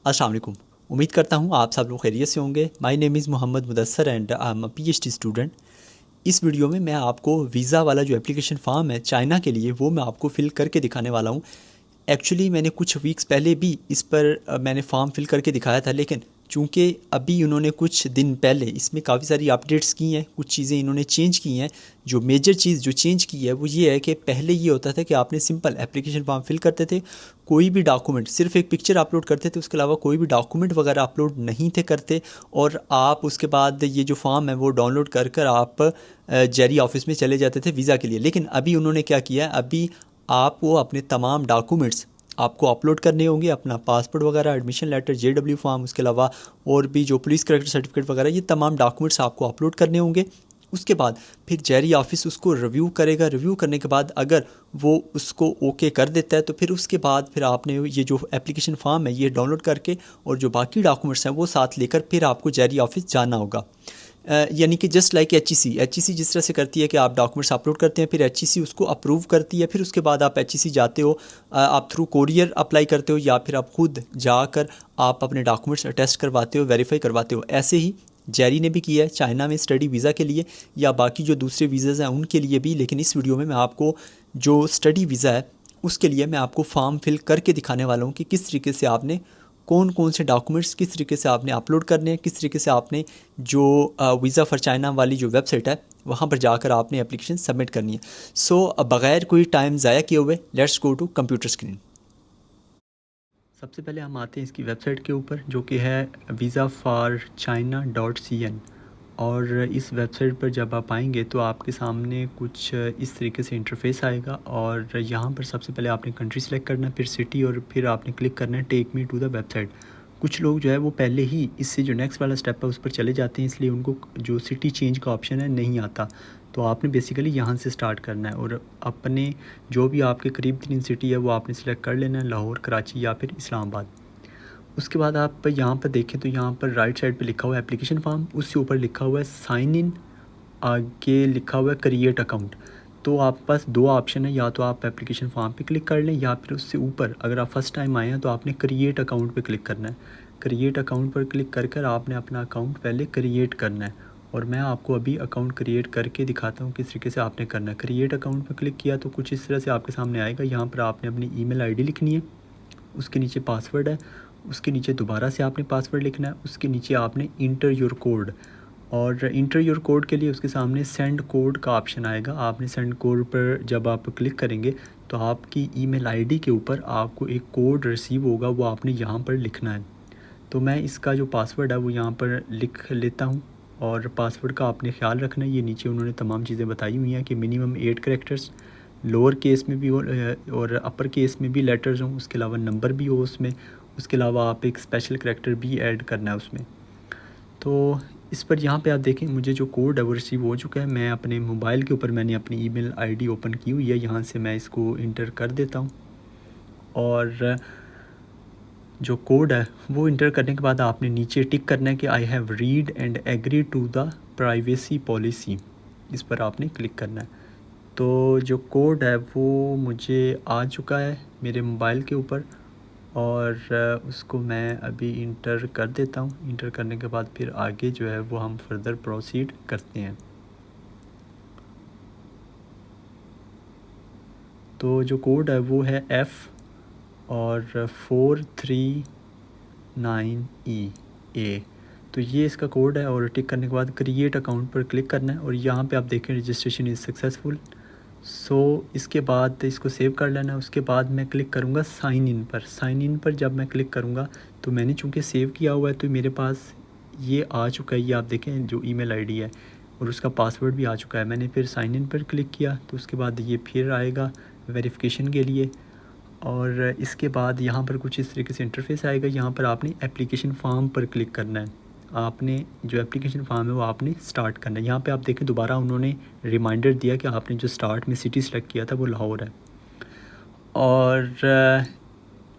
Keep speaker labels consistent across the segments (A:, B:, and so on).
A: अस्सलाम वालेकुम। उम्मीद करता हूँ आप सब लोग खैरियत से होंगे। My name is Mohammad Mudassar and I am a PhD student. इस वीडियो में मैं आपको वीज़ा वाला जो एप्लीकेशन फॉर्म है चाइना के लिए वो मैं आपको फ़िल करके दिखाने वाला हूँ। एक्चुअली मैंने कुछ वीक्स पहले भी इस पर मैंने फॉर्म फिल करके दिखाया था, लेकिन चूँकि अभी उन्होंने कुछ दिन पहले इसमें काफ़ी सारी अपडेट्स की हैं, कुछ चीज़ें इन्होंने चेंज की हैं। जो मेजर चीज़ जो चेंज की है वो ये है कि पहले ये होता था कि आपने सिंपल एप्लीकेशन फॉर्म फिल करते थे, कोई भी डॉक्यूमेंट, सिर्फ एक पिक्चर अपलोड करते थे, उसके अलावा कोई भी डॉक्यूमेंट वगैरह अपलोड नहीं थे करते। और आप उसके बाद ये जो फॉर्म है वो डाउनलोड कर कर आप जेरी ऑफिस में चले जाते थे वीज़ा के लिए। लेकिन अभी उन्होंने क्या किया है, अभी आपको अपने तमाम डॉक्यूमेंट्स आपको अपलोड करने होंगे, अपना पासपोर्ट वगैरह, एडमिशन लेटर, जेडब्ल्यू फॉर्म, उसके अलावा और भी जो पुलिस करेक्टर सर्टिफिकेट वगैरह, ये तमाम डॉक्यूमेंट्स आपको अपलोड करने होंगे। उसके बाद फिर जेरी ऑफिस उसको रिव्यू करेगा। रिव्यू करने के बाद अगर वो उसको ओके कर देता है तो फिर उसके बाद फिर आपने ये जो एप्लीकेशन फॉर्म है ये डाउनलोड करके और जो बाकी डॉक्यूमेंट्स हैं वो साथ लेकर फिर आपको जेरी ऑफिस जाना होगा। यानी कि जस्ट लाइक एच ई सी जिस तरह से करती है कि आप डॉक्यूमेंट्स अपलोड करते हैं, फिर एच ई सी उसको अप्रूव करती है, फिर उसके बाद आप एच ई सी जाते हो, आप थ्रू कोरियर अप्लाई करते हो या फिर आप खुद जाकर आप अपने डॉक्यूमेंट्स टेस्ट करवाते हो, वेरीफाई करवाते हो। ऐसे ही जेरी ने भी किया है चाइना में स्टडी वीज़ा के लिए या बाकी जो दूसरे वीज़ाज़ हैं उनके लिए भी। लेकिन इस वीडियो में मैं आपको जो स्टडी वीज़ा है उसके लिए मैं आपको फॉर्म फिल करके दिखाने वाला हूँ कि किस तरीके से आपने कौन कौन से डॉक्यूमेंट्स किस तरीके से आपने अपलोड करने हैं, किस तरीके से आपने जो वीज़ा फॉर चाइना वाली जो वेबसाइट है वहाँ पर जाकर आपने एप्लीकेशन सबमिट करनी है। सो बग़ैर कोई टाइम ज़ाया किए हुए let's go to computer screen. सबसे पहले हम आते हैं इसकी वेबसाइट के ऊपर जो कि है visa4china.cn। और इस वेबसाइट पर जब आप आएंगे तो आपके सामने कुछ इस तरीके से इंटरफेस आएगा और यहाँ पर सबसे पहले आपने कंट्री सेलेक्ट करना है, फिर सिटी, और फिर आपने क्लिक करना है take me to the website. कुछ लोग जो है वो पहले ही इससे जो नेक्स्ट वाला स्टेप है उस पर चले जाते हैं, इसलिए उनको जो सिटी चेंज का ऑप्शन है नहीं आता। तो आपने बेसिकली यहाँ से स्टार्ट करना है और अपने जो भी आपके करीब तरीन सिटी है वो आपने सेलेक्ट कर लेना है, लाहौर, कराची या फिर इस्लामाबाद। उसके बाद आप यहाँ पर देखें तो यहाँ पर राइट साइड पे लिखा हुआ है एप्लीकेशन फॉर्म, उसके ऊपर लिखा हुआ है साइन इन, आगे लिखा हुआ है क्रिएट अकाउंट। तो आपके पास दो ऑप्शन है, या तो आप एप्लीकेशन फॉर्म पे क्लिक कर लें या फिर उससे ऊपर अगर आप फर्स्ट टाइम आए हैं तो आपने क्रिएट अकाउंट पे क्लिक करना है। क्रिएट अकाउंट पर क्लिक कर कर आपने अपना अकाउंट पहले क्रिएट करना है और मैं आपको अभी अकाउंट क्रिएट करके दिखाता हूँ किस तरीके से आपने करना है। क्रिएट अकाउंट पर क्लिक किया तो कुछ इस तरह से आपके सामने आएगा। यहाँ पर आपने अपनी ईमेल आईडी लिखनी है, उसके नीचे पासवर्ड है, उसके नीचे दोबारा से आपने पासवर्ड लिखना है, उसके नीचे आपने इंटर योर कोड, और इंटर योर कोड के लिए उसके सामने सेंड कोड का ऑप्शन आएगा। आपने सेंड कोड पर जब आप क्लिक करेंगे तो आपकी ईमेल आईडी के ऊपर आपको एक कोड रिसीव होगा, वो आपने यहाँ पर लिखना है। तो मैं इसका जो पासवर्ड है वो यहाँ पर लिख लेता हूँ और पासवर्ड का आपने ख़्याल रखना है। ये नीचे उन्होंने तमाम चीज़ें बताई हुई हैं कि मिनिमम 8 कैरेक्टर्स, लोअर केस में भी हो और अपर केस में भी लेटर्स हों, उसके अलावा नंबर भी हो उसमें, उसके अलावा आप एक स्पेशल करैक्टर भी ऐड करना है उसमें। तो इस पर यहाँ पे आप देखें मुझे जो कोड है वो रिसीव हो चुका है। मैं अपने मोबाइल के ऊपर मैंने अपनी ईमेल आईडी ओपन की हुई है, यहाँ से मैं इसको इंटर कर देता हूँ और जो कोड है वो इंटर करने के बाद आपने नीचे टिक करना है कि I have read and agree to the privacy policy, इस पर आपने क्लिक करना है। तो जो कोड है वो मुझे आ चुका है मेरे मोबाइल के ऊपर और उसको मैं अभी इंटर कर देता हूँ। इंटर करने के बाद फिर आगे जो है वो हम फर्दर प्रोसीड करते हैं। तो जो कोड है वो है F और 439E। तो ये इसका कोड है और टिक करने के बाद क्रिएट अकाउंट पर क्लिक करना है और यहाँ पे आप देखें रजिस्ट्रेशन इज़ सक्सेसफुल। सो इसके बाद इसको सेव कर लेना है। उसके बाद मैं क्लिक करूँगा साइन इन पर। साइन इन पर जब मैं क्लिक करूँगा तो मैंने चूँकि सेव किया हुआ है तो मेरे पास ये आ चुका है, ये आप देखें जो ईमेल आईडी है और उसका पासवर्ड भी आ चुका है। मैंने फिर साइन इन पर क्लिक किया तो उसके बाद ये फिर आएगा वेरिफिकेशन के लिए और इसके बाद यहाँ पर कुछ इस तरीके से इंटरफेस आएगा। यहाँ पर आपने एप्लीकेशन फॉर्म पर क्लिक करना है। आपने जो एप्लीकेशन फॉर्म है वो आपने स्टार्ट करना है। यहाँ पे आप देखें दोबारा उन्होंने रिमाइंडर दिया कि आपने जो स्टार्ट में सिटी सेलेक्ट किया था वो लाहौर है। और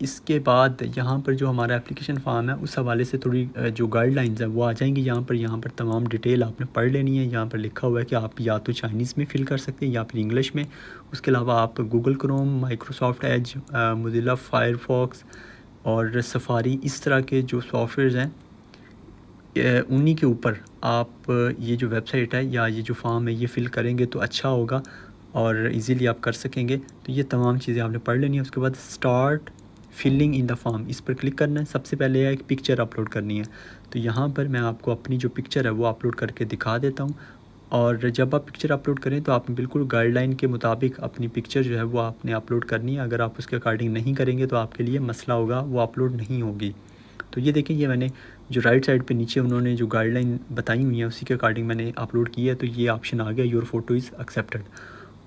A: इसके बाद यहाँ पर जो हमारा एप्लीकेशन फॉर्म है उस हवाले से थोड़ी जो गाइडलाइंस है वो आ जाएंगी। यहाँ पर तमाम डिटेल आपने पढ़ लेनी है। यहाँ पर लिखा हुआ है कि आप या तो चाइनीज़ में फ़िल कर सकते हैं या फिर इंग्लिश में। उसके अलावा आप Google Chrome, Microsoft Edge, Mozilla Firefox और सफारी, इस तरह के जो सॉफ्टवेयर्स हैं उन्हीं के ऊपर आप ये जो वेबसाइट है या ये जो फॉर्म है ये फ़िल करेंगे तो अच्छा होगा और इजीली आप कर सकेंगे। तो ये तमाम चीज़ें आपने पढ़ लेनी है। उसके बाद start filling in the form, इस पर क्लिक करना है। सबसे पहले एक पिक्चर अपलोड करनी है। तो यहाँ पर मैं आपको अपनी जो पिक्चर है वो अपलोड करके दिखा देता हूँ। और जब आप पिक्चर अपलोड करें तो आपने बिल्कुल गाइडलाइन के मुताबिक अपनी पिक्चर जो है वो आपने अपलोड करनी है। अगर आप उसके अकॉर्डिंग नहीं करेंगे तो आपके लिए मसला होगा, वो अपलोड नहीं होगी। तो ये देखें, ये मैंने जो राइट साइड पे नीचे उन्होंने जो गाइडलाइन बताई हुई है उसी के अकॉर्डिंग मैंने अपलोड किया है। तो ये ऑप्शन आ गया, योर फोटो इज़ एक्सेप्टेड।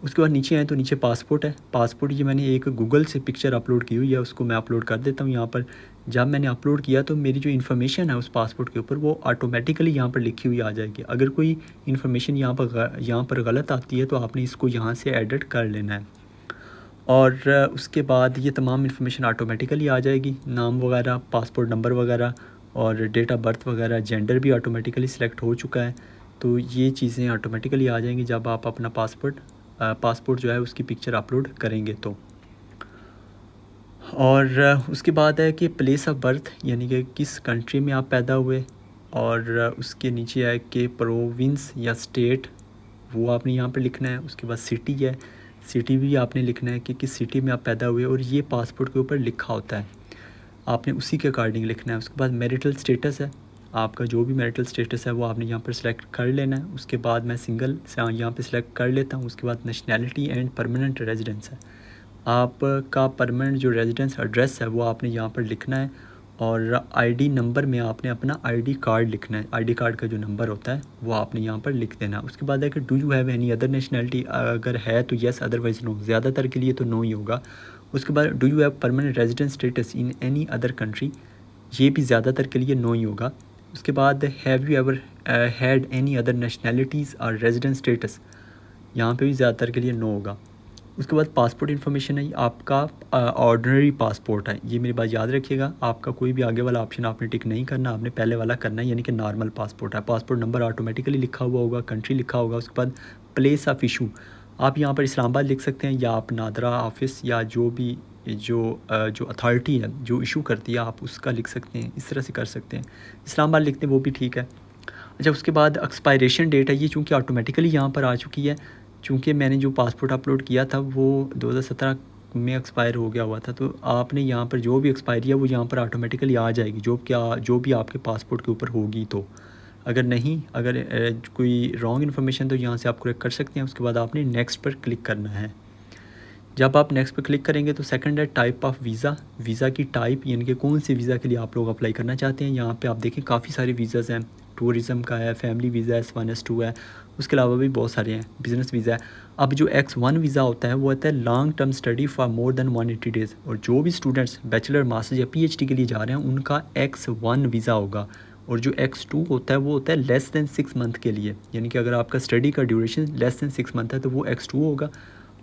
A: उसके बाद नीचे आए तो नीचे पासपोर्ट है। पासपोर्ट ये मैंने एक गूगल से पिक्चर अपलोड की हुई है, उसको मैं अपलोड कर देता हूँ यहाँ पर। जब मैंने अपलोड किया तो मेरी जो इन्फॉर्मेशन है उस पासपोर्ट के ऊपर वो ऑटोमेटिकली यहाँ पर लिखी हुई आ जाएगी। अगर कोई इन्फॉर्मेशन यहाँ पर गलत आती है तो आपने इसको यहाँ से एडिट कर लेना है। और उसके बाद ये तमाम इन्फॉर्मेशन ऑटोमेटिकली आ जाएगी, नाम वगैरह, पासपोर्ट नंबर वगैरह और डेट ऑफ बर्थ वगैरह, जेंडर भी ऑटोमेटिकली सिलेक्ट हो चुका है। तो ये चीज़ें ऑटोमेटिकली आ जाएंगी जब आप अपना पासपोर्ट जो है उसकी पिक्चर अपलोड करेंगे तो। और उसके बाद है कि प्लेस ऑफ बर्थ, यानी कि किस कंट्री में आप पैदा हुए। और उसके नीचे है कि प्रोविंस या स्टेट, वो आपने यहाँ पर लिखना है। उसके बाद सिटी है, सिटी भी आपने लिखना है कि किस सिटी में आप पैदा हुए, और ये पासपोर्ट के ऊपर लिखा होता है, आपने उसी के अकॉर्डिंग लिखना है। उसके बाद मैरिटल स्टेटस है, आपका जो भी मैरिटल स्टेटस है वो आपने यहाँ पर सिलेक्ट कर लेना है। उसके बाद मैं सिंगल से यहाँ पे सिलेक्ट कर लेता हूँ। उसके बाद नेशनैलिटी एंड परमानेंट रेजिडेंस है, आपका परमानेंट जो रेजिडेंस एड्रेस है वो आपने यहाँ पर लिखना है। और आईडी नंबर में आपने अपना आईडी कार्ड लिखना है, आईडी कार्ड का जो नंबर होता है वो आपने यहाँ पर लिख देना है। उसके बाद है कि do you have any other nationality, अगर है तो येस, अदरवाइज़ नो, ज़्यादातर के लिए तो नो ही होगा। उसके बाद do you have permanent residence status in any other country, ये भी ज़्यादातर के लिए नो ही होगा। उसके बाद have you ever had any other nationalities और रेजिडेंस स्टेटस, यहाँ पे भी ज़्यादातर के लिए नो होगा। उसके बाद पासपोर्ट इन्फॉर्मेशन है, आपका ऑर्डिनरी पासपोर्ट है, ये मेरी बात याद रखिएगा। आपका कोई भी आगे वाला ऑप्शन आपने टिक नहीं करना, आपने पहले वाला करना है, यानी कि नॉर्मल पासपोर्ट है। पासपोर्ट नंबर ऑटोमेटिकली लिखा हुआ होगा, कंट्री लिखा होगा। उसके बाद प्लेस ऑफ इशू, आप यहाँ पर इस्लामाबाद लिख सकते हैं या आप नादरा ऑफिस या जो भी जो अथॉरिटी है जो इशू करती है आप उसका लिख सकते हैं, इस तरह से कर सकते हैं। इस्लामाबाद लिखते हैं वो भी ठीक है। अच्छा, उसके बाद एक्सपायरेशन डेट है, ये चूँकि ऑटोमेटिकली यहाँ पर आ चुकी है, चूँकि मैंने जो पासपोर्ट अपलोड किया था वो 2017 में एक्सपायर हो गया हुआ था। तो आपने यहाँ पर जो भी एक्सपायरी है वो यहाँ पर ऑटोमेटिकली आ जाएगी, जो भी आपके पासपोर्ट के ऊपर होगी। तो अगर नहीं, अगर कोई रॉन्ग इन्फॉर्मेशन तो यहाँ से आप करेक्ट कर सकते हैं। उसके बाद आपने नेक्स्ट पर क्लिक करना है। जब आप नेक्स्ट पर क्लिक करेंगे तो सेकंड है टाइप ऑफ वीज़ा, वीज़ा की टाइप, यानी कि कौन से वीज़ा के लिए आप लोग अप्लाई करना चाहते हैं। यहाँ पे आप देखें काफ़ी सारे वीज़ाज़ हैं, टूरिज़म का है, फैमिली वीज़ा है, S1 S2 है, उसके अलावा भी बहुत सारे हैं, बिज़नेस वीज़ा है। अब जो X1 वीज़ा होता है वो होता है long term study for more than 180 days, और जो भी स्टूडेंट्स बैचलर, मास्टर या PhD के लिए जा रहे हैं उनका X1 वीज़ा होगा। और जो X2 होता है वो होता है लेस दैन 6 मंथ के लिए, यानी कि अगर आपका स्टडी का ड्यूरेशन लेस दैन 6 मंथ है तो वो X2 होगा,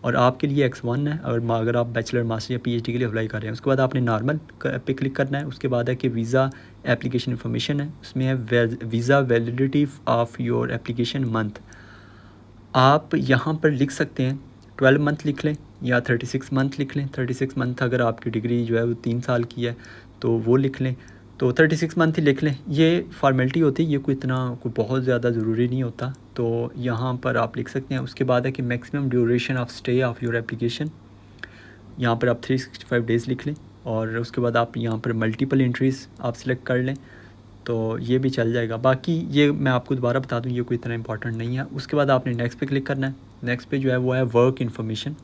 A: और आपके लिए X1 है अगर आप बैचलर, मास्टर या PhD के लिए अप्लाई कर रहे हैं। उसके बाद आपने नॉर्मल पे क्लिक करना है। उसके बाद है कि वीज़ा एप्लीकेशन इन्फॉर्मेशन है, उसमें है visa validity of your application month, आप यहाँ पर लिख सकते हैं 12 मंथ लिख लें या 36 मंथ लिख लें। 36 मंथ अगर आपकी डिग्री जो है वो 3 साल की है तो वो लिख लें, तो 36 मंथ ही लिख लें। ये फॉर्मेलिटी होती है, ये कोई बहुत ज़्यादा ज़रूरी नहीं होता, तो यहाँ पर आप लिख सकते हैं। उसके बाद है कि maximum duration of stay of your application, यहाँ पर आप 365 डेज़ लिख लें। और उसके बाद आप यहाँ पर मल्टीपल एंट्रीज़ आप सिलेक्ट कर लें, तो ये भी चल जाएगा। बाकी ये मैं आपको दोबारा बता दूँ, ये कोई इतना इंपॉर्टेंट नहीं है। उसके बाद आपने नेक्स्ट पे क्लिक करना है। नेक्स्ट पे जो है वो है वर्क इन्फॉर्मेशन,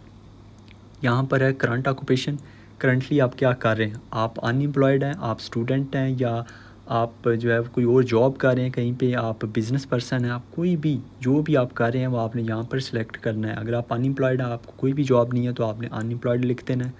A: यहाँ पर है करंट ऑक्यूपेशन, करंटली आप क्या कर रहे हैं, आप अनएम्प्लॉयड हैं, आप स्टूडेंट हैं, या आप जो है कोई और जॉब कर रहे हैं कहीं पे, आप बिज़नेस पर्सन हैं, आप कोई भी जो भी आप कर रहे हैं वो आपने यहाँ पर सिलेक्ट करना है। अगर आप अनएम्प्लॉयड हैं, आपको कोई भी जॉब नहीं है तो आपने अनएम्प्लॉयड लिख देना है।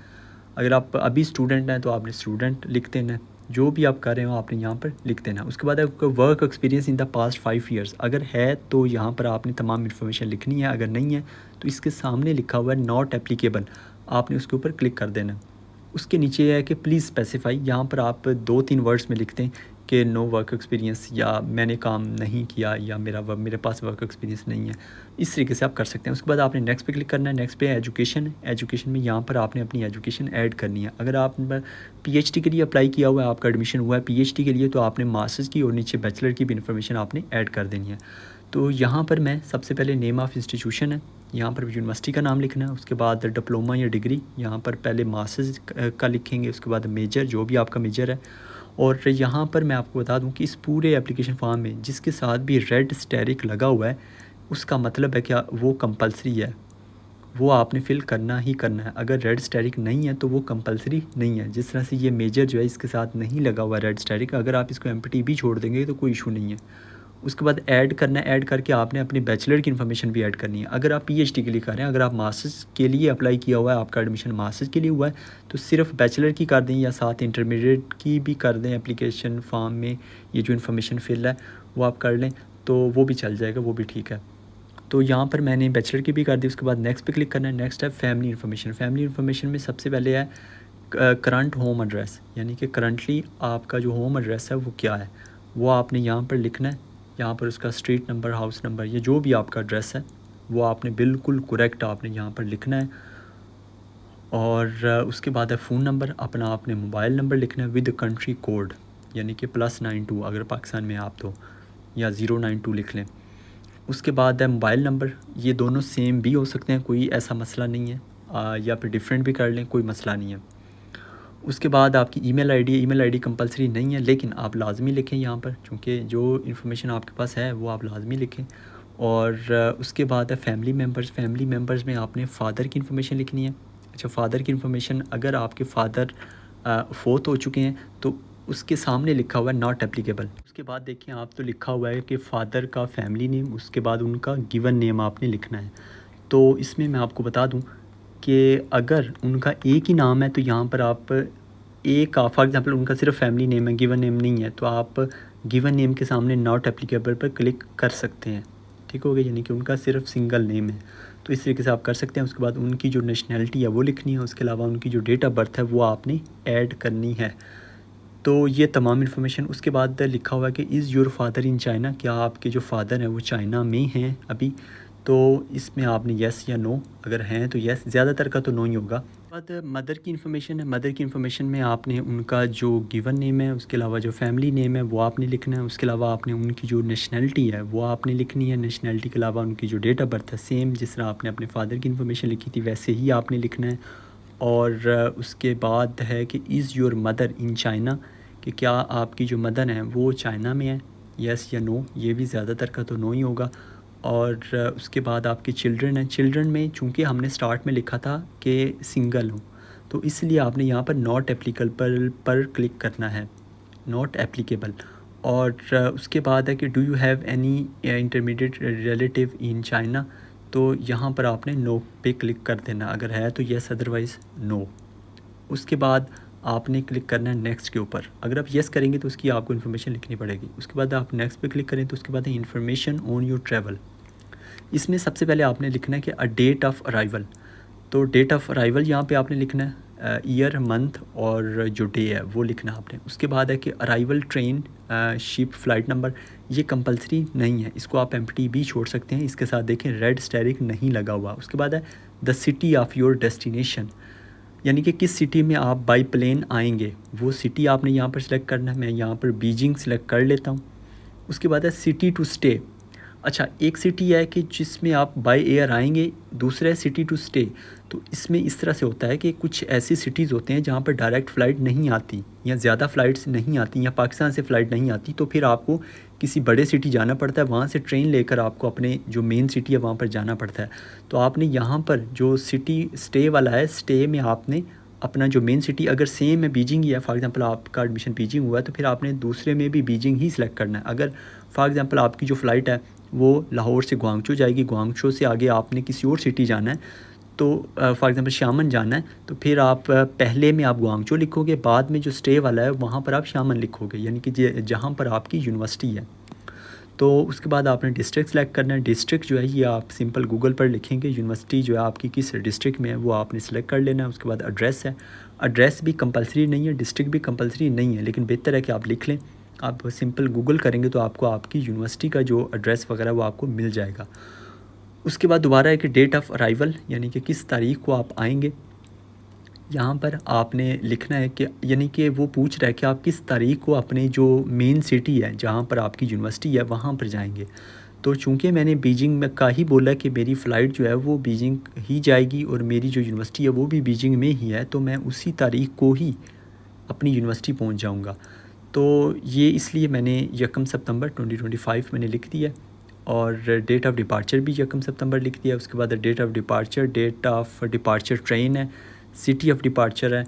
A: अगर आप अभी स्टूडेंट हैं तो आपने स्टूडेंट लिख देना है, जो भी आप कर रहे हो आपने यहाँ पर लिख देना है। उसके बाद आपका work experience in the past 5 years, अगर है तो यहाँ पर आपने तमाम इन्फॉर्मेशन लिखनी है, अगर नहीं है तो इसके सामने लिखा हुआ है नॉट एप्लीकेबल, आपने उसके ऊपर क्लिक कर देना है। उसके नीचे है कि प्लीज़ स्पेसिफाई, यहाँ पर आप 2-3 वर्ड्स में लिखते हैं कि नो वर्क एक्सपीरियंस या मैंने काम नहीं किया या मेरे पास वर्क एक्सपीरियंस नहीं है। इस तरीके से आप कर सकते हैं। उसके बाद आपने नेक्स्ट पे क्लिक करना है। नेक्स्ट पे एजुकेशन है। एजुकेशन में यहाँ पर आपने अपनी एजुकेशन ऐड करनी है। अगर आप पीएचडी के लिए अप्लाई किया हुआ है, आपका एडमिशन हुआ है पीएचडी के लिए, तो आपने मास्टर्स की और नीचे बैचलर की भी इन्फॉर्मेशन आपने ऐड कर देनी है। तो यहाँ पर मैं सबसे पहले नेम ऑफ़ इंस्टीट्यूशन है, यहाँ पर यूनिवर्सिटी का नाम लिखना है। उसके बाद डिप्लोमा या डिग्री, यहाँ पर पहले मास्टर्स का लिखेंगे। उसके बाद मेजर, जो भी आपका मेजर है। और यहाँ पर मैं आपको बता दूं कि इस पूरे एप्लीकेशन फॉर्म में जिसके साथ भी रेड स्टेरिक लगा हुआ है, उसका मतलब है क्या वो कंपलसरी है, वो आपने फ़िल करना ही करना है। अगर रेड स्टेरिक नहीं है तो वो कंपलसरी नहीं है। जिस तरह से ये मेजर जो है इसके साथ नहीं लगा हुआ रेड स्टेरिक, अगर आप इसको एम्प्टी भी छोड़ देंगे तो कोई इशू नहीं है। उसके बाद ऐड करना है। ऐड करके आपने अपनी बैचलर की इन्फॉर्मेशन भी ऐड करनी है। अगर आप पीएचडी के लिए कर रहे हैं, अगर आप मास्टर्स के लिए अप्लाई किया हुआ है, आपका एडमिशन मास्टर्स के लिए हुआ है, तो सिर्फ बैचलर की कर दें या साथ इंटरमीडिएट की भी कर दें। एप्लीकेशन फॉर्म में ये जो इन्फॉर्मेशन फिल है वो आप कर लें तो वो भी चल जाएगा, वो भी ठीक है। तो यहाँ पर मैंने बैचलर की भी कर दी। उसके बाद नेक्स्ट पे क्लिक करना है। नेक्स्ट है फैमिली इन्फॉर्मेशन। फैमिली इन्फॉर्मेशन में सबसे पहले है करंट होम एड्रेस, यानी कि करंटली आपका जो होम एड्रेस है वो क्या है, वो आपने यहाँ पर लिखना है। यहाँ पर उसका स्ट्रीट नंबर, हाउस नंबर, या जो भी आपका एड्रेस है वो आपने बिल्कुल करेक्ट आपने यहाँ पर लिखना है। और उसके बाद है फ़ोन नंबर, अपना आपने मोबाइल नंबर लिखना है विद कंट्री कोड, यानी कि +92 अगर पाकिस्तान में आप तो, या 092 लिख लें। उसके बाद है मोबाइल नंबर, ये दोनों सेम भी हो सकते हैं, कोई ऐसा मसला नहीं है, या फिर डिफरेंट भी कर लें, कोई मसला नहीं है। उसके बाद आपकी email ID. Email ID compulsory नहीं है लेकिन आप लाजमी लिखें यहाँ पर, चूँकि जो इन्फॉर्मेशन आपके पास है वो आप लाजमी लिखें। और उसके बाद है फैमिली मेम्बर्स। फैमिली मेम्बर्स में आपने फ़ादर की इन्फॉर्मेशन लिखनी है। अच्छा, फ़ादर की इन्फॉर्मेशन, अगर आपके फ़ादर फोत हो चुके हैं तो उसके सामने लिखा हुआ है नॉट एप्लीकेबल। उसके बाद देखें आप, तो लिखा हुआ है कि फ़ादर का फैमिली नेम, उसके बाद उनका गिवन नेम आपने लिखना है। तो इसमें मैं आपको बता दूं कि अगर उनका एक ही नाम है तो यहाँ पर आप एक का, फॉर एग्ज़ाम्पल उनका सिर्फ फैमिली नेम है, गिवन नेम नहीं है, तो आप गिवन नेम के सामने नॉट एप्लीकेबल पर क्लिक कर सकते हैं। ठीक हो गया, यानी कि उनका सिर्फ सिंगल नेम है, तो इस तरीके से आप कर सकते हैं। उसके बाद उनकी जो नेशनैलिटी है वो लिखनी है। उसके अलावा उनकी जो डेट ऑफ बर्थ है वो आपने ऐड करनी है। तो ये तमाम इन्फॉर्मेशन। उसके बाद लिखा हुआ है कि is your father in China, क्या आपके जो फादर हैं वो चाइना में हैं अभी, तो इसमें आपने येस या नो, अगर हैं तो येस, ज़्यादातर का तो नो ही होगा। बाद मदर की इन्फॉर्मेशन है। मदर की इन्फॉर्मेशन में आपने उनका जो गिवन नेम है, उसके अलावा जो फैमिली नेम है वो आपने लिखना है। उसके अलावा आपने उनकी जो नेशनैलिटी है वो आपने लिखनी है। नेशनैलिटी के अलावा उनकी जो डेट ऑफ बर्थ है, सेम जिस तरह आपने अपने फादर की इन्फॉर्मेशन लिखी थी वैसे ही आपने लिखना है। और उसके बाद है कि is your mother in China, कि क्या आपकी जो मदर हैं वो चाइना में है, येस या नो, ये भी ज़्यादातर का तो नो ही होगा। और उसके बाद आपके चिल्ड्रन हैं। चिल्ड्रन में चूँकि हमने स्टार्ट में लिखा था कि सिंगल हूँ, तो इसलिए आपने यहाँ पर नॉट एप्लीकेबल पर क्लिक करना है, नॉट एप्लीकेबल। और उसके बाद है कि do you have any intermediate relative in China, तो यहाँ पर आपने नो पे क्लिक कर देना, अगर है तो येस, अदरवाइज़ नो। उसके बाद आपने क्लिक करना है नेक्स्ट के ऊपर। अगर आप येस करेंगे तो उसकी आपको इन्फॉर्मेशन लिखनी पड़ेगी। उसके बाद आप नेक्स्ट पे क्लिक करें तो उसके बाद है इन्फॉर्मेशन ऑन योर ट्रैवल। इसमें सबसे पहले आपने लिखना है कि अ डेट ऑफ़ अराइवल, तो डेट ऑफ़ अराइवल यहाँ पे आपने लिखना है, ईयर, मंथ और जो डे है वो लिखना है आपने। उसके बाद है कि arrival train, ship, flight number, ये कंपलसरी नहीं है, इसको आप एम्प्टी भी छोड़ सकते हैं। इसके साथ देखें रेड स्टेरिक नहीं लगा हुआ। उसके बाद है the city of your destination, यानी कि किस सिटी में आप बाई प्लेन आएंगे, वो सिटी आपने यहाँ पर सेलेक्ट करना है। मैं यहाँ पर बीजिंग सेलेक्ट कर लेता हूँ। उसके बाद है सिटी टू स्टे। अच्छा, एक सिटी है कि जिसमें आप बाय एयर आएंगे, दूसरा है सिटी टू स्टे। तो इसमें इस तरह से होता है कि कुछ ऐसी सिटीज़ होते हैं जहाँ पर डायरेक्ट फ़्लाइट नहीं आती, या ज़्यादा फ़्लाइट्स नहीं आती, या पाकिस्तान से फ़्लाइट नहीं आती, तो फिर आपको किसी बड़े सिटी जाना पड़ता है, वहाँ से ट्रेन लेकर आपको अपने जो मेन सिटी है वहाँ पर जाना पड़ता है। तो आपने यहाँ पर जो सिटी स्टे वाला है, स्टे में आपने अपना जो मेन सिटी, अगर सेम है बीजिंग ही है, फॉर एग्ज़ाम्पल आपका एडमिशन बीजिंग हुआ है, तो फिर आपने दूसरे में भी बीजिंग ही सिलेक्ट करना है। अगर फॉर एग्ज़ाम्पल आपकी जो फ़्लाइट है वो लाहौर से गुआंगचो जाएगी, गुआंगचो से आगे आपने किसी और सिटी जाना है, तो फॉर एग्ज़ाम्पल शामन जाना है, तो फिर आप पहले में आप गुआंगचो लिखोगे, बाद में जो स्टे वाला है वहाँ पर आप शामन लिखोगे, यानी कि जहाँ पर आपकी यूनिवर्सिटी है। तो उसके बाद आपने डिस्ट्रिक्ट सेलेक्ट करना है। डिस्ट्रिक्ट जो है ये आप सिंपल गूगल पर लिखेंगे, यूनिवर्सिटी जो है आपकी किस डिस्ट्रिक्ट में है वो आपने सेलेक्ट कर लेना है। उसके बाद एड्रेस है। एड्रेस भी कंपलसरी नहीं है, डिस्ट्रिक्ट भी कंपलसरी नहीं है, लेकिन बेहतर है कि आप लिख लें। आप सिंपल गूगल करेंगे तो आपको आपकी यूनिवर्सिटी का जो एड्रेस वगैरह वो आपको मिल जाएगा। उसके बाद दोबारा है कि डेट ऑफ़ अराइवल, यानी कि किस तारीख़ को आप आएँगे। यहाँ पर आपने लिखना है कि यानी कि वो पूछ रहा है कि आप किस तारीख़ को अपनी जो मेन सिटी है जहाँ पर आपकी यूनिवर्सिटी है वहाँ पर जाएँगे। तो चूँकि मैंने बीजिंग में का ही बोला कि मेरी फ़्लाइट जो है वो बीजिंग ही जाएगी और मेरी जो यूनिवर्सिटी है वो भी बीजिंग में ही है, तो मैं उसी तारीख़ को ही अपनी यूनिवर्सिटी पहुँच जाऊँगा। तो ये इसलिए मैंने 1 सितंबर 2025 मैंने लिख दिया और डेट ऑफ़ डिपार्चर भी 1 सितंबर लिख दिया। उसके बाद डेट ऑफ़ डिपार्चर ट्रेन है, सिटी ऑफ़ डिपार्चर है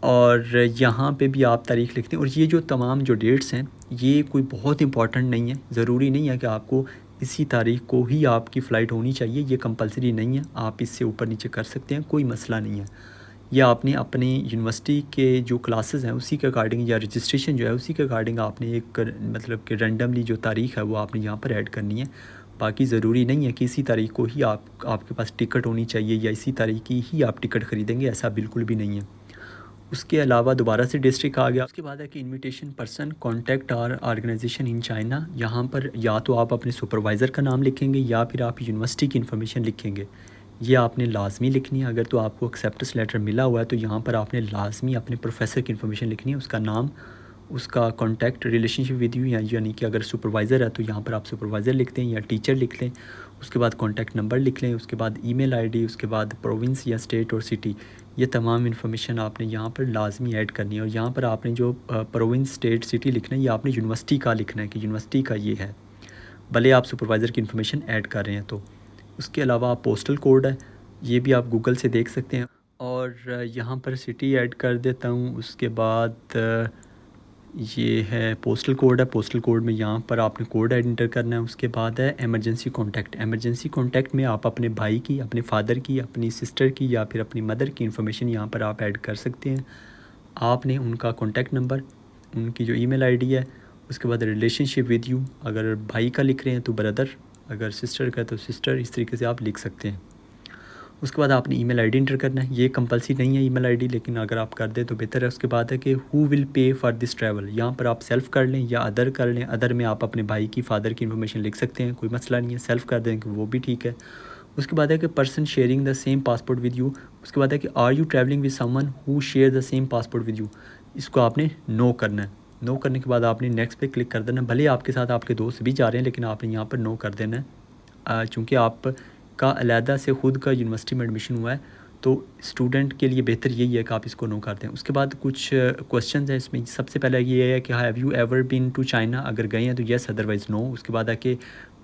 A: और यहाँ पे भी आप तारीख़ लिखते हैं। और ये जो तमाम जो डेट्स हैं ये कोई बहुत इम्पॉर्टेंट नहीं है, ज़रूरी नहीं है कि आपको इसी तारीख़ को ही आपकी फ़्लाइट होनी चाहिए, ये कंपल्सरी नहीं है, आप इससे ऊपर नीचे कर सकते हैं, कोई मसला नहीं है। या आपने अपनी यूनिवर्सिटी के जो क्लासेस हैं उसी के अकॉर्डिंग या रजिस्ट्रेशन जो है उसी के अकॉर्डिंग आपने एक मतलब कि रैंडमली जो तारीख़ है वो आपने यहाँ पर ऐड करनी है। बाकी ज़रूरी नहीं है कि इसी तारीख़ को ही आपके पास टिकट होनी चाहिए या इसी तारीख़ की ही आप टिकट ख़रीदेंगे, ऐसा बिल्कुल भी नहीं है। उसके अलावा दोबारा से डिस्ट्रिक्ट आ गया। उसके बाद है कि invitation person contact our organisation in China. यहाँ पर या तो आप अपने सुपरवाइज़र का नाम लिखेंगे या फिर आप यूनिवर्सिटी की इन्फॉर्मेशन लिखेंगे। ये आपने लाजमी लिखनी है। अगर तो आपको एक्सेप्टेंस लेटर मिला हुआ है तो यहाँ पर आपने लाजमी अपने प्रोफेसर की इन्फॉर्मेशन लिखनी है, उसका नाम, उसका कॉन्टैक्ट रिलेशनशिप विद यू, यानी कि अगर सुपरवाइज़र है तो यहाँ पर आप सुपरवाइज़र लिखते हैं या टीचर लिख लें। उसके बाद कॉन्टैक्ट नंबर लिख लें, उसके बाद ईमेल आईडी, उसके बाद प्रोविंस या स्टेट और सिटी। ये तमाम इन्फॉर्मेशन आपने यहाँ पर लाजमी ऐड करनी है। और यहाँ पर आपने जो प्रोविंस, स्टेट, सिटी लिखना है ये आपने यूनिवर्सिटी का लिखना है कि यूनिवर्सिटी का ये है, भले आप सुपरवाइज़र की इन्फॉर्मेशन ऐड कर रहे हैं तो। उसके अलावा पोस्टल कोड है, ये भी आप गूगल से देख सकते हैं। और यहाँ पर सिटी ऐड कर देता हूँ। उसके बाद ये है पोस्टल कोड है, पोस्टल कोड में यहाँ पर आपने कोड एंटर करना है। उसके बाद है एमरजेंसी कॉन्टैक्ट। एमरजेंसी कॉन्टैक्ट में आप अपने भाई की, अपने फादर की, अपनी सिस्टर की या फिर अपनी मदर की इन्फॉर्मेशन यहाँ पर आप ऐड कर सकते हैं। आपने उनका कॉन्टैक्ट नंबर, उनकी जो ईमेल आईडी है, उसके बाद रिलेशनशिप विद यू, अगर भाई का लिख रहे हैं तो ब्रदर, अगर सिस्टर का तो सिस्टर, इस तरीके से आप लिख सकते हैं। उसके बाद आपने ईमेल आईडी एंटर करना है। ये कंपल्सरी नहीं है ईमेल आईडी, लेकिन अगर आप कर दें तो बेहतर है। उसके बाद है कि who will pay for this travel. यहाँ पर आप सेल्फ़ कर लें या अदर कर लें। अदर में आप अपने भाई की, फादर की इन्फॉर्मेशन लिख सकते हैं, कोई मसला नहीं है। सेल्फ़ कर दें कि वो भी ठीक है। उसके बाद है कि person sharing the same passport with you. उसके बाद है कि are you travelling with someone who share the same passport with you. इसको आपने नो करना है। नो करने के बाद आपने नेक्स्ट पे क्लिक कर देना। भले आपके साथ आपके दोस्त भी जा रहे हैं लेकिन आपने यहाँ पर नो कर देना है। चूँकि आप का अलहदा से ख़ुद का यूनिवर्सिटी में एडमिशन हुआ है तो स्टूडेंट के लिए बेहतर यही है कि आप इसको नो कर दें। उसके बाद कुछ क्वेश्चंस हैं इसमें। सबसे पहले ये है कि have you ever been to China. अगर गए हैं तो येस, अदरवाइज़ नो। उसके बाद है कि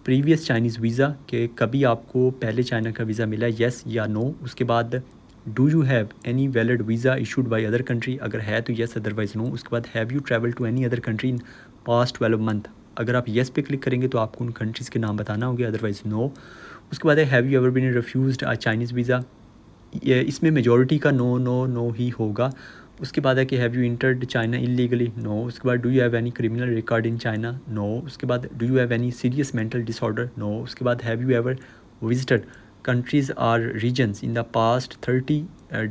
A: प्रीवियस चाइनीज़ वीज़ा, कि कभी आपको पहले चाइना का वीज़ा मिला है, येस या नो। उसके बाद do you have any valid visa issued by other country. अगर है तो येस, अदरवाइज़ नो। उसके बाद have you travel to any other country in past 12 month. अगर आप येस पे क्लिक करेंगे तो आपको उन कंट्रीज़ के नाम बताना होंगे, अदरवाइज़ नो। उसके बाद है have you ever been refused a Chinese visa. ये इसमें मेजॉरिटी का नो नो नो ही होगा। उसके बाद है कि have you entered China illegally, no. उसके बाद do you have any criminal record in China, no. उसके बाद do you have any serious mental disorder, no. उसके बाद have you ever visited countries or regions in the past 30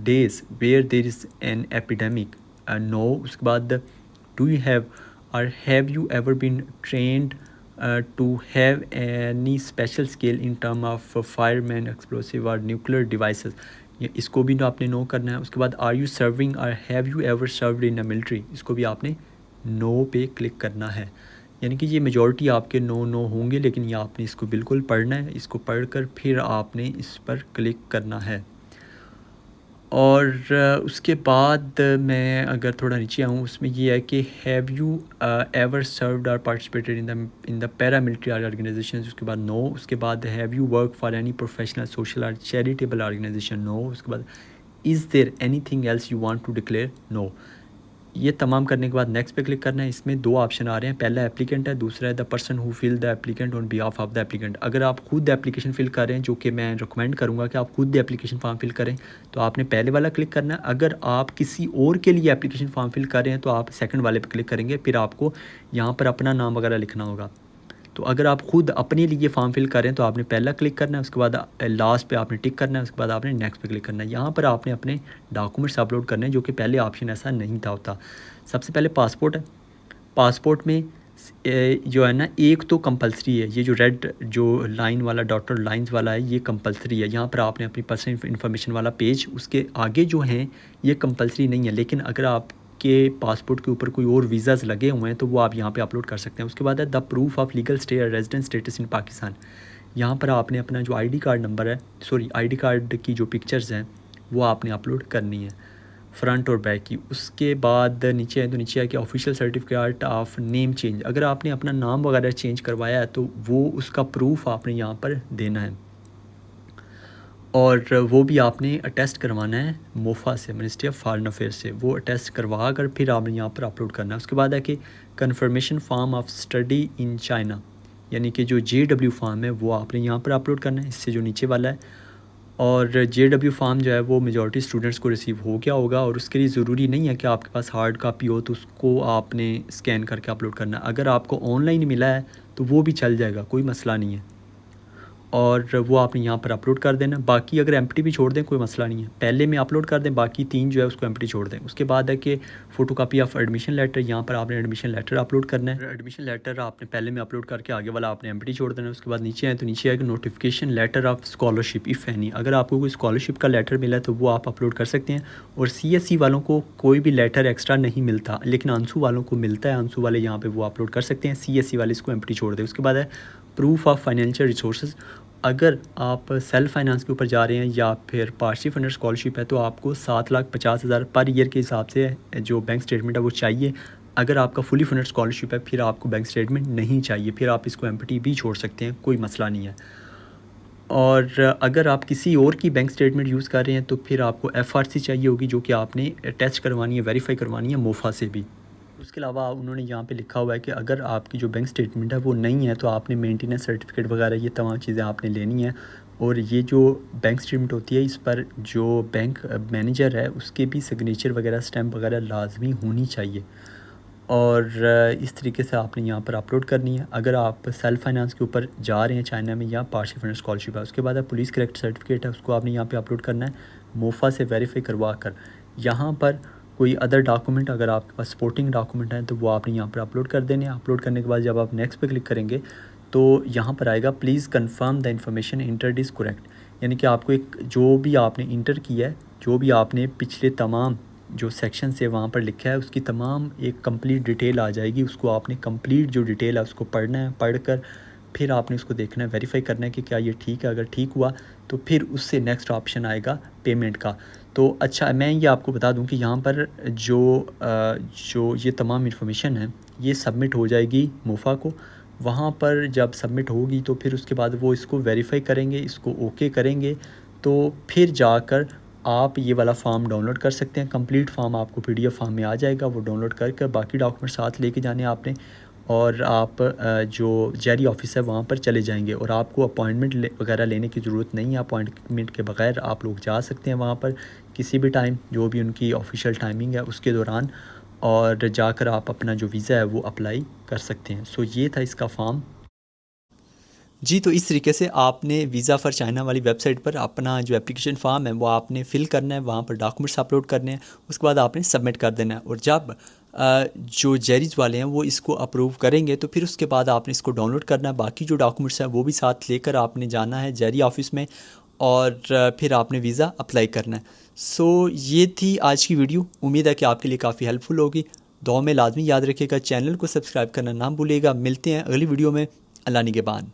A: days where there is an epidemic, no. उसके बाद do you have or have you ever been trained to have any special skill in term of fireman, explosive or nuclear devices, इसको भी आपने no करना है। उसके बाद are you serving और have you ever served in a military, इसको भी आपने नो पे क्लिक करना है। यानी कि ये मेजॉरिटी आपके नो नो होंगे, लेकिन ये आपने इसको बिल्कुल पढ़ना है। इसको पढ़कर फिर आपने इस पर क्लिक करना है। और उसके बाद मैं अगर थोड़ा नीचे आऊँ उसमें ये है कि have you ever served or participated in the paramilitary organisation. उसके बाद नो। उसके बाद have you work for any professional social or charitable organisation, no. उसके बाद is there anything else you want to declare, no. ये तमाम करने के बाद नेक्स्ट पे क्लिक करना है। इसमें दो ऑप्शन आ रहे हैं, पहला एप्लीकेंट है, दूसरा है the person who fill the applicant on behalf of the applicant. अगर आप खुद एप्लीकेशन फिल कर रहे हैं, जो कि मैं रिकमेंड करूंगा कि आप खुद एप्लीकेशन फॉर्म फिल करें, तो आपने पहले वाला क्लिक करना है। अगर आप किसी और के लिए एप्लीकेशन फॉर्म फिल कर रहे हैं तो आप सेकंड वाले पे क्लिक करेंगे, फिर आपको यहाँ पर अपना नाम वगैरह लिखना होगा। तो अगर आप खुद अपने लिए फॉर्म फिल कर रहे हैं तो आपने पहला क्लिक करना है, उसके बाद लास्ट पे आपने टिक करना है, उसके बाद आपने नेक्स्ट पे क्लिक करना है। यहाँ पर आपने अपने डॉक्यूमेंट्स अपलोड करने हैं, जो कि पहले ऑप्शन ऐसा नहीं था होता। सबसे पहले पासपोर्ट है। पासपोर्ट में जो है ना, एक तो कंपलसरी है, ये जो रेड जो लाइन वाला डॉटेड लाइंस वाला है ये कंपलसरी है। यहाँ पर आपने अपनी पर्सनल इन्फॉर्मेशन वाला पेज, उसके आगे जो हैं ये कंपलसरी नहीं है, लेकिन अगर आपके पासपोर्ट के ऊपर कोई और वीज़ाज़ लगे हुए हैं तो वो आप यहाँ पे अपलोड कर सकते हैं। उसके बाद है the proof of legal stay और रेजिडेंट स्टेटस इन पाकिस्तान। यहाँ पर आपने अपना जो आईडी कार्ड नंबर है, सॉरी आईडी कार्ड की जो पिक्चर्स हैं वो आपने अपलोड करनी है, फ्रंट और बैक की। उसके बाद नीचे है तो नीचे है कि official certificate of name change, अगर आपने अपना नाम वगैरह चेंज करवाया है तो वो उसका प्रूफ आपने यहाँ पर देना है, और वो भी आपने अटेस्ट करवाना है मोफा से, मिनिस्ट्री ऑफ फॉरेन अफेयर्स से। वो अटेस्ट करवा कर फिर आपने यहाँ पर अपलोड करना है। उसके बाद है कि confirmation form of study in China, यानी कि जो JW फॉर्म है वो आपने यहाँ पर अपलोड करना है, इससे जो नीचे वाला है। और JW फॉर्म जो है वो मेजॉरिटी स्टूडेंट्स को रिसीव हो गया होगा, और उसके लिए ज़रूरी नहीं है कि आपके पास हार्ड कापी हो तो उसको आपने स्कैन करके अपलोड करना है। अगर आपको ऑनलाइन मिला है तो वो भी चल जाएगा, कोई मसला नहीं है, और वो आपने यहाँ पर अपलोड कर देना। बाकी अगर एम्प्टी भी छोड़ दें कोई मसला नहीं है, पहले में अपलोड कर दें, बाकी 3 जो है उसको एम्प्टी छोड़ दें। उसके बाद है कि फ़ोटोकॉपी ऑफ एडमिशन लेटर, यहाँ पर आपने एडमिशन लेटर अपलोड करना है। एडमिशन लेटर आपने पहले में अपलोड करके आगे वाला आपने एम्प्टी छोड़ देना है। उसके बाद नीचे है तो नीचे है कि notification letter of scholarship if any, अगर आपको कोई स्कॉलरशिप का लेटर मिला है तो वो आप अपलोड कर सकते हैं। और CSE वालों को कोई भी लेटर एक्स्ट्रा नहीं मिलता, लेकिन आंसू वालों को मिलता है, आंसू वाले यहाँ पर वो अपलोड कर सकते हैं। CSE वाले इसको एम्प्टी छोड़ दें। उसके बाद है प्रूफ ऑफ फाइनेंशियल रिसोर्स, अगर आप सेल्फ फाइनेंस के ऊपर जा रहे हैं या फिर पार्शियल फंडेड स्कॉलरशिप है तो आपको 7,50,000 पर ईयर के हिसाब से जो बैंक स्टेटमेंट है वो चाहिए। अगर आपका फुली फंडेड स्कॉलरशिप है फिर आपको बैंक स्टेटमेंट नहीं चाहिए, फिर आप इसको एम्प्टी भी छोड़ सकते हैं, कोई मसला नहीं है। और अगर आप किसी और की बैंक स्टेटमेंट यूज़ कर रहे हैं तो फिर आपको FRC चाहिए होगी, जो कि आपने टेस्ट करवानी है, वेरीफाई करवानी है मोफा से भी। उसके अलावा उन्होंने यहाँ पे लिखा हुआ है कि अगर आपकी जो बैंक स्टेटमेंट है वो नहीं है तो आपने मेंटेनेंस सर्टिफिकेट वगैरह ये तमाम चीज़ें आपने लेनी है। और ये जो बैंक स्टेटमेंट होती है इस पर जो बैंक मैनेजर है उसके भी सिग्नेचर वगैरह स्टैम्प वगैरह लाजमी होनी चाहिए, और इस तरीके से आपने यहाँ पर अपलोड करनी है अगर आप सेल्फ फाइनेंस के ऊपर जा रहे हैं चाइना में, या पार्शियल फंडेड स्कॉलरशिप है। उसके बाद पुलिस करेक्ट सर्टिफिकेट है, उसको आपने यहाँ पे अपलोड करना है मोफा से वेरीफाई करवा कर। यहाँ पर कोई अदर डॉक्यूमेंट अगर आपके पास सपोर्टिंग डॉक्यूमेंट है तो वो आपने यहाँ पर अपलोड कर देने हैं। अपलोड करने के बाद जब आप नेक्स्ट पे क्लिक करेंगे तो यहाँ पर आएगा please confirm the information entered is correct, यानी कि आपको एक जो भी आपने इंटर किया है, जो भी आपने पिछले तमाम जो सेक्शन से वहाँ पर लिखा है उसकी तमाम एक कंप्लीट डिटेल आ जाएगी। उसको आपने कंप्लीट जो डिटेल है उसको पढ़ना है, पढ़कर फिर आपने उसको देखना है, वेरीफाई करना है कि क्या ये ठीक है। अगर ठीक हुआ तो फिर उससे नेक्स्ट ऑप्शन आएगा पेमेंट का। तो अच्छा, मैं ये आपको बता दूं कि यहाँ पर जो ये तमाम इन्फॉर्मेशन है ये सबमिट हो जाएगी मोफा को। वहाँ पर जब सबमिट होगी तो फिर उसके बाद वो इसको वेरीफाई करेंगे, इसको ओके करेंगे, तो फिर जाकर आप ये वाला फॉर्म डाउनलोड कर सकते हैं। कंप्लीट फॉर्म आपको PDF फॉर्म में आ जाएगा, वो डाउनलोड करके बाकी डॉक्यूमेंट साथ लेके जाने हैं आपने, और आप जो जेरी ऑफिस है वहाँ पर चले जाएंगे, और आपको अपॉइंटमेंट वगैरह लेने की ज़रूरत नहीं है। अपॉइंटमेंट के बगैर आप लोग जा सकते हैं वहाँ पर किसी भी टाइम, जो भी उनकी ऑफिशियल टाइमिंग है उसके दौरान, और जाकर आप अपना जो वीज़ा है वो अप्लाई कर सकते हैं। सो ये था इसका फॉर्म जी। तो इस तरीके से आपने वीज़ा फ़ॉर चाइना वाली वेबसाइट पर अपना जो एप्लीकेशन फॉर्म है वो आपने फ़िल करना है, वहाँ पर डॉक्यूमेंट्स अपलोड करने हैं, उसके बाद आपने सबमिट कर देना है। और जब जो जेरीज वाले हैं वो इसको अप्रूव करेंगे तो फिर उसके बाद आपने इसको डाउनलोड करना है। बाकी जो डॉक्यूमेंट्स हैं वो भी साथ लेकर आपने जाना है जेरी ऑफिस में, और फिर आपने वीज़ा अप्लाई करना है। सो ये थी आज की वीडियो, उम्मीद है कि आपके लिए काफ़ी हेल्पफुल होगी। दुआ में लाजमी याद रखिएगा, चैनल को सब्सक्राइब करना ना भूलिएगा। मिलते हैं अगली वीडियो में। अल्लाह निगहबान।